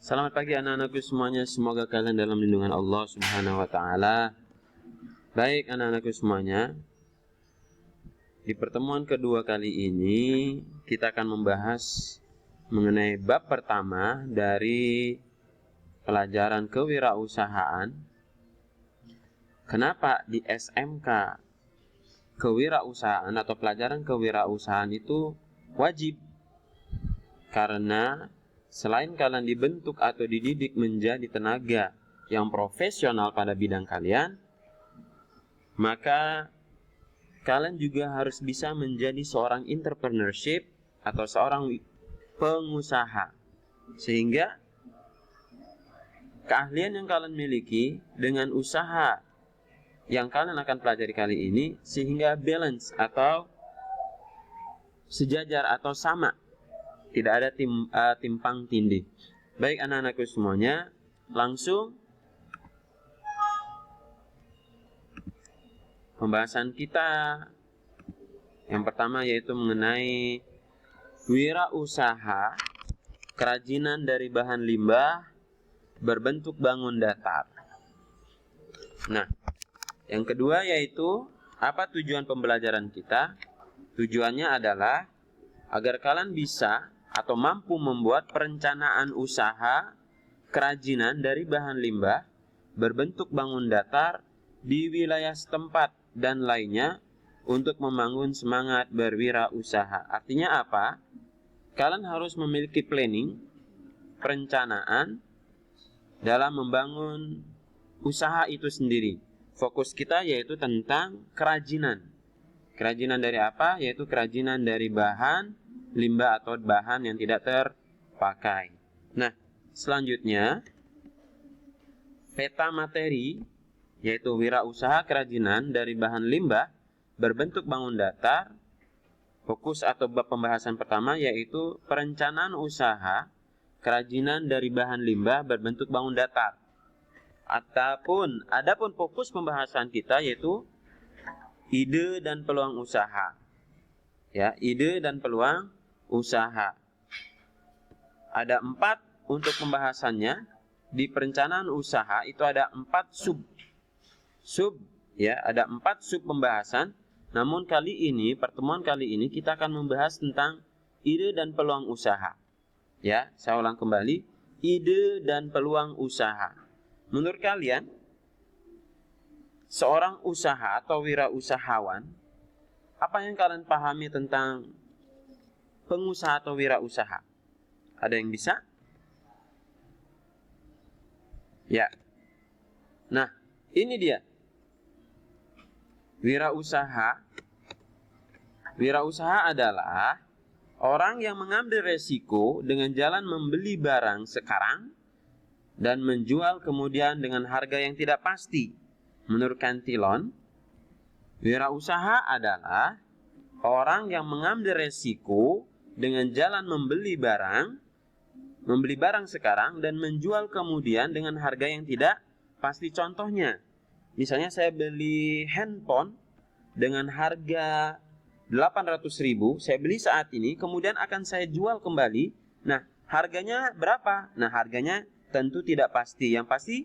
Selamat pagi anak-anakku semuanya. Semoga kalian dalam lindungan Allah Subhanahu wa taala. Baik anak-anakku semuanya, di pertemuan kedua kali ini kita akan membahas mengenai bab pertama dari pelajaran kewirausahaan. Kenapa di SMK kewirausahaan atau pelajaran kewirausahaan itu wajib? Karena selain kalian dibentuk atau dididik menjadi tenaga yang profesional pada bidang kalian, maka kalian juga harus bisa menjadi seorang entrepreneurship atau seorang pengusaha. Sehingga keahlian yang kalian miliki dengan usaha yang kalian akan pelajari kali ini, sehingga balance atau sejajar atau sama, tidak ada timpang tindih. Baik anak-anakku semuanya, langsung pembahasan kita yang pertama yaitu mengenai wirausaha kerajinan dari bahan limbah berbentuk bangun datar. Nah, yang kedua yaitu apa tujuan pembelajaran kita? Tujuannya adalah agar kalian bisa atau mampu membuat perencanaan usaha kerajinan dari bahan limbah berbentuk bangun datar di wilayah setempat dan lainnya untuk membangun semangat berwirausaha. Artinya apa? Kalian harus memiliki planning, perencanaan dalam membangun usaha itu sendiri. Fokus kita yaitu tentang kerajinan. Kerajinan dari apa? Yaitu kerajinan dari bahan limbah atau bahan yang tidak terpakai. Nah, selanjutnya peta materi yaitu wirausaha kerajinan dari bahan limbah berbentuk bangun datar. Fokus atau bab pembahasan pertama yaitu perencanaan usaha kerajinan dari bahan limbah berbentuk bangun datar. Adapun fokus pembahasan kita yaitu ide dan peluang usaha. Ya, ide dan peluang usaha. Ada 4 untuk pembahasannya. Di perencanaan usaha itu ada 4 sub ya, ada 4 sub pembahasan. Namun pertemuan kali ini kita akan membahas tentang ide dan peluang usaha. Ya, saya ulang kembali, ide dan peluang usaha. Menurut kalian, seorang usaha atau wirausahawan, apa yang kalian pahami tentang pengusaha atau wirausaha? Ada yang bisa? Ya. Nah, ini dia. Wirausaha adalah orang yang mengambil resiko dengan jalan membeli barang sekarang dan menjual kemudian dengan harga yang tidak pasti. Menurut Cantillon, wirausaha adalah orang yang mengambil resiko dengan jalan membeli barang sekarang dan menjual kemudian dengan harga yang tidak pasti. Contohnya, misalnya saya beli handphone dengan harga 800.000, saya beli saat ini, kemudian akan saya jual kembali. Nah, harganya berapa? Nah, harganya tentu tidak pasti. Yang pasti,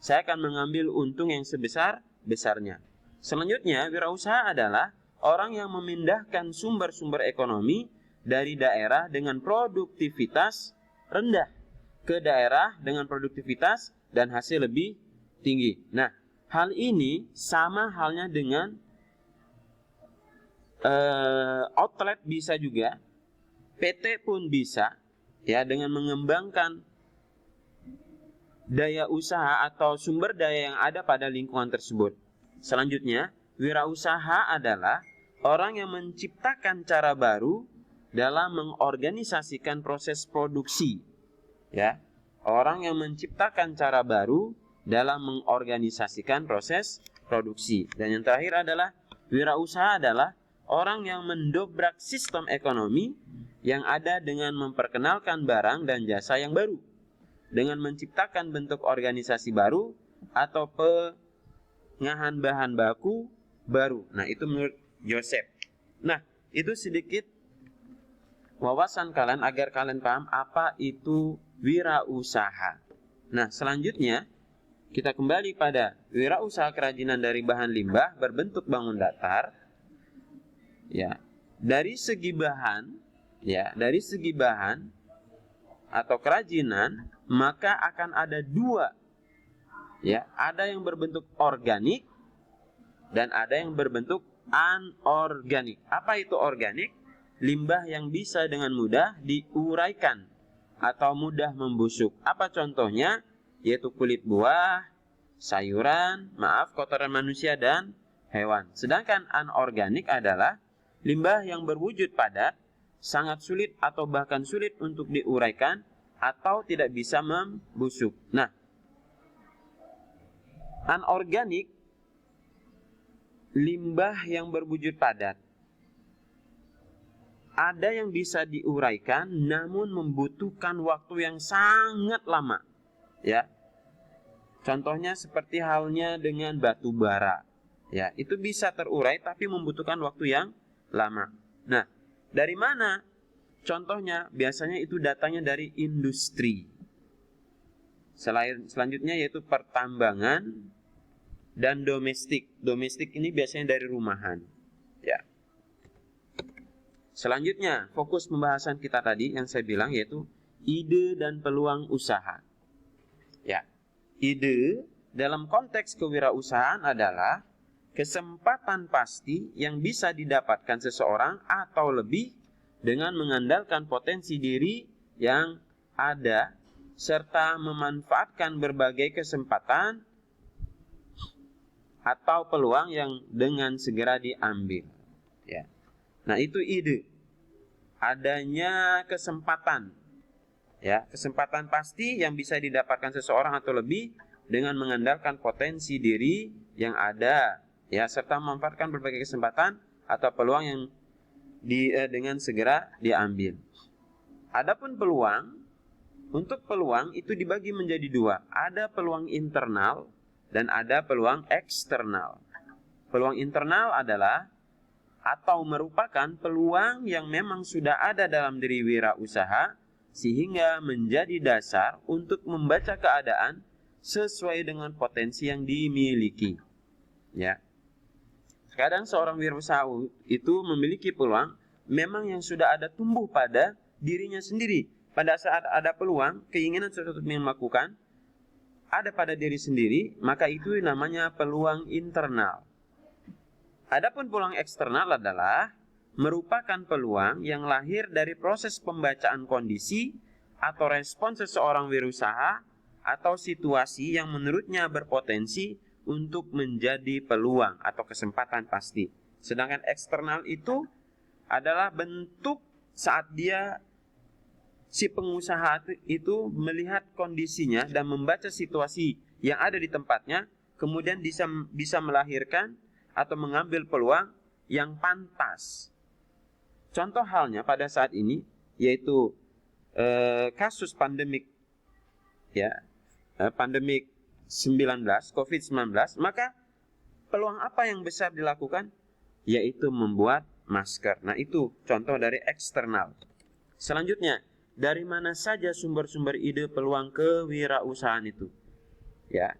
saya akan mengambil untung yang sebesar-besarnya. Selanjutnya, wirausaha adalah orang yang memindahkan sumber-sumber ekonomi dari daerah dengan produktivitas rendah ke daerah dengan produktivitas dan hasil lebih tinggi. Nah, hal ini sama halnya dengan outlet bisa juga, PT pun bisa, ya, dengan mengembangkan daya usaha atau sumber daya yang ada pada lingkungan tersebut. Selanjutnya, wirausaha adalah orang yang menciptakan cara baru dalam mengorganisasikan proses produksi. Ya, orang yang menciptakan cara baru dalam mengorganisasikan proses produksi. Dan yang terakhir adalah wirausaha adalah orang yang mendobrak sistem ekonomi yang ada dengan memperkenalkan barang dan jasa yang baru, dengan menciptakan bentuk organisasi baru atau pengahan bahan baku baru. Nah, itu menurut Joseph. Nah, itu sedikit wawasan kalian agar kalian paham apa itu wirausaha. Nah, selanjutnya kita kembali pada wirausaha kerajinan dari bahan limbah berbentuk bangun datar. Ya, dari segi bahan atau kerajinan, maka akan ada dua. Ya, ada yang berbentuk organik dan ada yang berbentuk anorganik. Apa itu organik? Limbah yang bisa dengan mudah diuraikan atau mudah membusuk. Apa contohnya? Yaitu kulit buah, sayuran, kotoran manusia dan hewan. Sedangkan anorganik adalah limbah yang berwujud padat, sangat sulit atau bahkan sulit untuk diuraikan atau tidak bisa membusuk. Nah, anorganik limbah yang berwujud padat. Ada yang bisa diuraikan namun membutuhkan waktu yang sangat lama. Ya. Contohnya seperti halnya dengan batu bara. Ya, itu bisa terurai tapi membutuhkan waktu yang lama. Nah, dari mana? Contohnya biasanya itu datangnya dari industri. Selanjutnya yaitu pertambangan dan domestik. Domestik ini biasanya dari rumahan. Ya. Selanjutnya, fokus pembahasan kita tadi yang saya bilang yaitu ide dan peluang usaha. Ya. Ide dalam konteks kewirausahaan adalah kesempatan pasti yang bisa didapatkan seseorang atau lebih dengan mengandalkan potensi diri yang ada serta memanfaatkan berbagai kesempatan atau peluang yang dengan segera diambil. Ya. Nah, itu ide. Adanya kesempatan. Ya, kesempatan pasti yang bisa didapatkan seseorang atau lebih dengan mengandalkan potensi diri yang ada, ya, serta memanfaatkan berbagai kesempatan atau peluang yang dengan segera diambil. Adapun peluang, untuk peluang itu dibagi menjadi dua. Ada peluang internal dan ada peluang eksternal. Peluang internal adalah atau merupakan peluang yang memang sudah ada dalam diri wirausaha sehingga menjadi dasar untuk membaca keadaan sesuai dengan potensi yang dimiliki. Ya. Kadang seorang wirausaha itu memiliki peluang memang yang sudah ada tumbuh pada dirinya sendiri. Pada saat ada peluang, keinginan sesuatu yang melakukan ada pada diri sendiri, maka itu namanya peluang internal. Adapun peluang eksternal adalah merupakan peluang yang lahir dari proses pembacaan kondisi atau respon seseorang wirausaha atau situasi yang menurutnya berpotensi untuk menjadi peluang atau kesempatan pasti. Sedangkan eksternal itu adalah bentuk saat si pengusaha itu melihat kondisinya dan membaca situasi yang ada di tempatnya, kemudian bisa melahirkan atau mengambil peluang yang pantas. Contoh halnya pada saat ini yaitu kasus pandemik, ya, pandemik 19, COVID-19, maka peluang apa yang besar dilakukan? Yaitu membuat masker. Nah, itu contoh dari eksternal. Selanjutnya, dari mana saja sumber-sumber ide peluang kewirausahaan itu? Ya.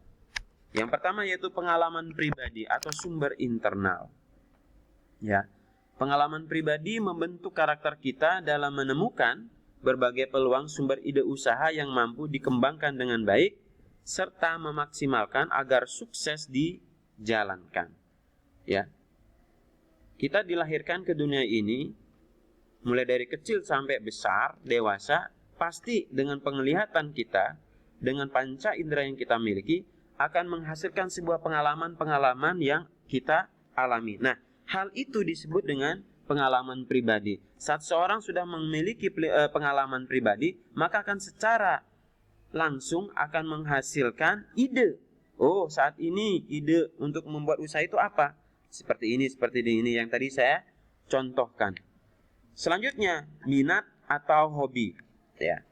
Yang pertama yaitu pengalaman pribadi atau sumber internal. Ya. Pengalaman pribadi membentuk karakter kita dalam menemukan berbagai peluang sumber ide usaha yang mampu dikembangkan dengan baik serta memaksimalkan agar sukses dijalankan. Ya. Kita dilahirkan ke dunia ini mulai dari kecil sampai besar, dewasa, pasti dengan penglihatan kita, dengan panca indera yang kita miliki akan menghasilkan sebuah pengalaman-pengalaman yang kita alami. Nah, hal itu disebut dengan pengalaman pribadi. Saat seorang sudah memiliki pengalaman pribadi, maka akan secara langsung akan menghasilkan ide. Oh, saat ini ide untuk membuat usaha itu apa? Seperti ini yang tadi saya contohkan. Selanjutnya, minat atau hobi. Ya.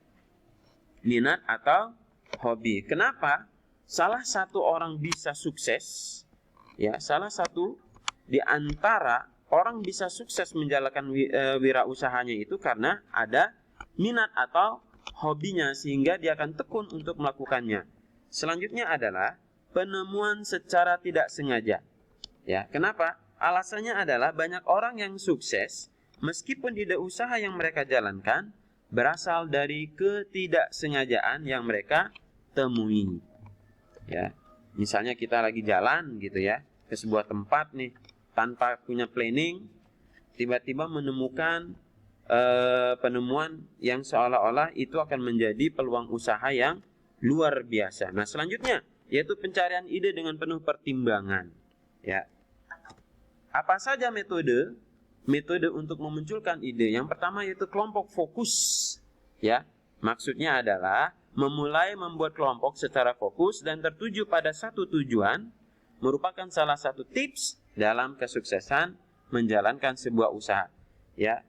Minat atau hobi. Kenapa? Salah satu orang bisa sukses, ya, salah satu di antara orang bisa sukses menjalankan wirausahanya itu karena ada minat atau hobinya, sehingga dia akan tekun untuk melakukannya. Selanjutnya adalah penemuan secara tidak sengaja. Ya, kenapa? Alasannya adalah banyak orang yang sukses meskipun ide usaha yang mereka jalankan berasal dari ketidaksengajaan yang mereka temui. Ya, misalnya kita lagi jalan gitu ya ke sebuah tempat nih tanpa punya planning, tiba-tiba menemukan penemuan yang seolah-olah itu akan menjadi peluang usaha yang luar biasa. Nah, selanjutnya yaitu pencarian ide dengan penuh pertimbangan. Ya, apa saja metode untuk memunculkan ide? Yang pertama yaitu kelompok fokus. Ya, maksudnya adalah memulai membuat kelompok secara fokus dan tertuju pada satu tujuan merupakan salah satu tips dalam kesuksesan menjalankan sebuah usaha. Ya,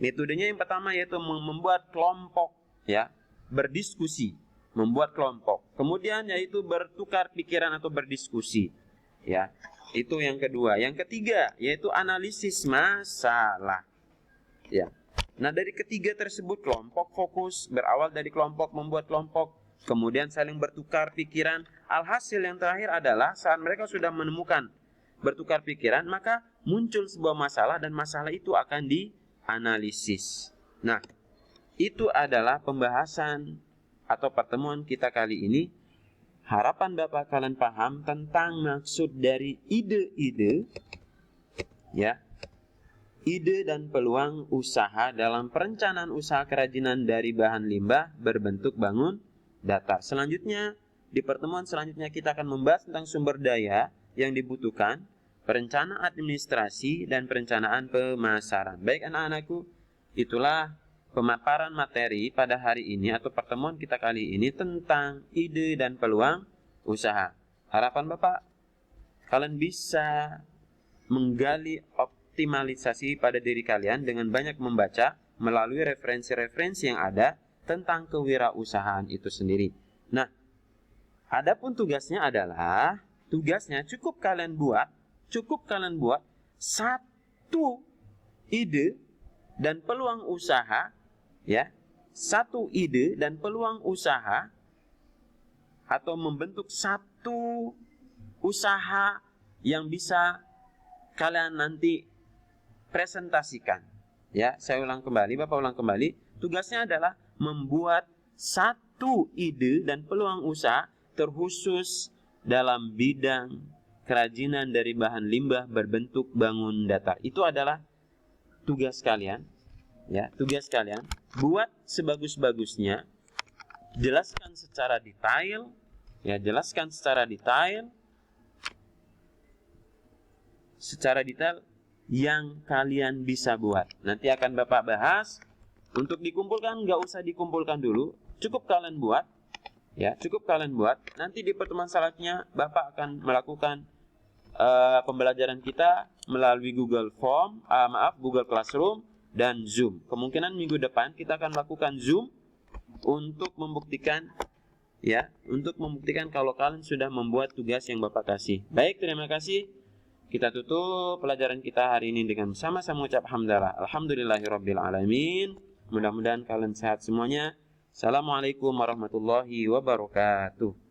metodenya yang pertama yaitu membuat kelompok, ya, berdiskusi, membuat kelompok. Kemudian yaitu bertukar pikiran atau berdiskusi. Ya, itu yang kedua. Yang ketiga yaitu analisis masalah. Ya. Nah, dari ketiga tersebut, kelompok fokus, berawal dari kelompok, membuat kelompok, kemudian saling bertukar pikiran. Alhasil yang terakhir adalah saat mereka sudah menemukan bertukar pikiran, maka muncul sebuah masalah dan masalah itu akan dianalisis. Nah, itu adalah pembahasan atau pertemuan kita kali ini. Harapan Bapak kalian paham tentang maksud dari ide-ide, ya, ide dan peluang usaha dalam perencanaan usaha kerajinan dari bahan limbah berbentuk bangun datar. Selanjutnya, di pertemuan selanjutnya kita akan membahas tentang sumber daya yang dibutuhkan, perencanaan administrasi, dan perencanaan pemasaran. Baik anak-anakku, itulah pemaparan materi pada hari ini atau pertemuan kita kali ini tentang ide dan peluang usaha. Harapan Bapak, kalian bisa menggali optimalisasi pada diri kalian dengan banyak membaca melalui referensi-referensi yang ada tentang kewirausahaan itu sendiri. Nah, adapun tugasnya adalah, cukup kalian buat satu ide dan peluang usaha, ya, satu ide dan peluang usaha, atau membentuk satu usaha yang bisa kalian nanti presentasikan. Ya, saya ulang kembali, Bapak ulang kembali. Tugasnya adalah membuat satu ide dan peluang usaha terkhusus dalam bidang kerajinan dari bahan limbah berbentuk bangun datar. Itu adalah tugas kalian. Ya, tugas kalian buat sebagus-bagusnya, jelaskan secara detail, ya, secara detail yang kalian bisa buat. Nanti akan Bapak bahas. Untuk dikumpulkan, nggak usah dikumpulkan dulu, cukup kalian buat, ya, Nanti di pertemuan selanjutnya Bapak akan melakukan pembelajaran kita melalui Google Classroom dan Zoom. Kemungkinan minggu depan kita akan lakukan Zoom untuk membuktikan kalau kalian sudah membuat tugas yang Bapak kasih. Baik, terima kasih. Kita tutup pelajaran kita hari ini dengan sama-sama ucap hamdalah. Alhamdulillahirabbil alamin. Mudah-mudahan kalian sehat semuanya. Assalamualaikum warahmatullahi wabarakatuh.